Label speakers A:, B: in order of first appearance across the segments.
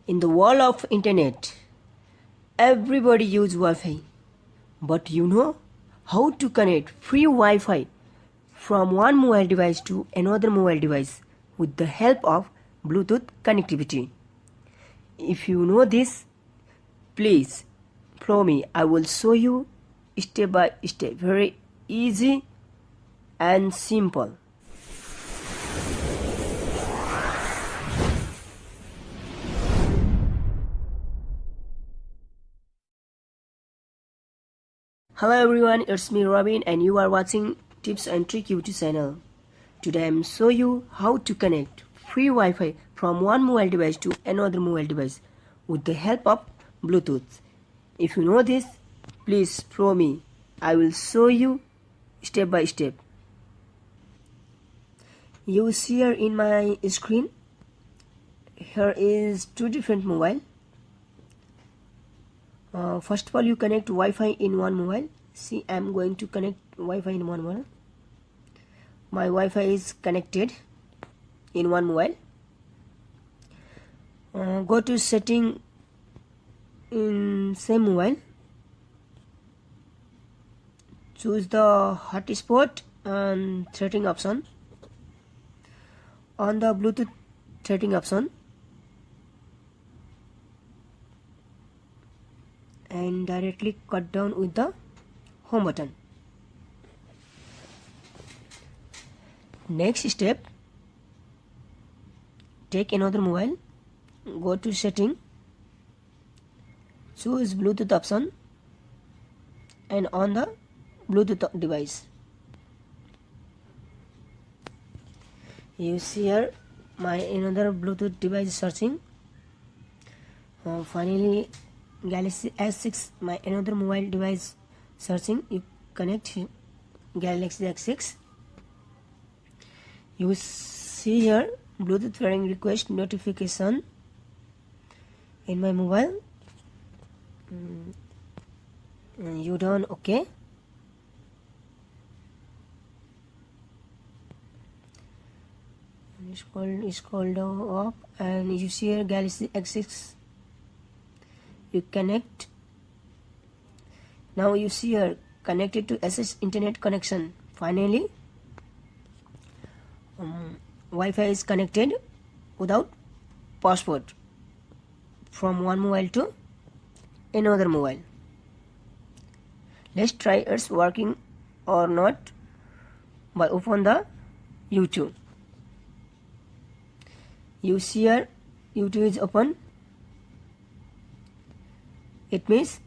A: In the world of internet, everybody use Wi-Fi. But you know how to connect free Wi-Fi from one mobile device to another mobile device with the help of Bluetooth connectivity. If you know this, please follow me. I will show you step by step, very easy and simple. Hello everyone, it's me Robin and you are watching Tips and Trick YouTube channel. Today I am show you how to connect free Wi-Fi from one mobile device to another mobile device with the help of Bluetooth. If you know this, please follow me. I will show you step by step. You see here in my screen, here is two different mobile. First of all, you connect Wi-Fi in one mobile. See, I am going to connect Wi-Fi in one mobile. My Wi-Fi is connected in one mobile. Go to setting in same mobile. Choose the hotspot and threading option. On the Bluetooth threading option, and directly cut down with the home button. Next step, take another mobile, go to setting, choose Bluetooth option and on the Bluetooth device. You see here my another Bluetooth device searching. Finally Galaxy S6, my another mobile device searching. You connect Galaxy S6. You see here Bluetooth pairing request notification in my mobile. You done okay. Scroll down up and you see here Galaxy S6. You connect. Now you see here connected to SS internet connection. Finally Wi-Fi is connected without password from one mobile to another mobile. Let's try it's working or not by open the YouTube. You see here YouTube is open. It means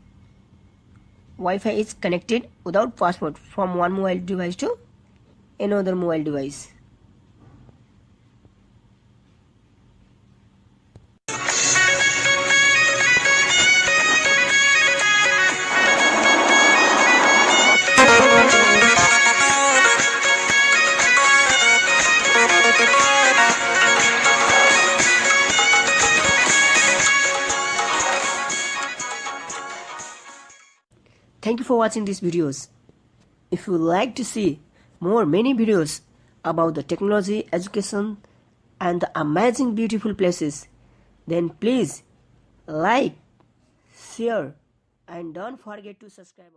A: Wi-Fi is connected without password from one mobile device to another mobile device. Thank you for watching these videos. If you like to see many videos about the technology, education and the amazing beautiful places, then please like, share and don't forget to subscribe.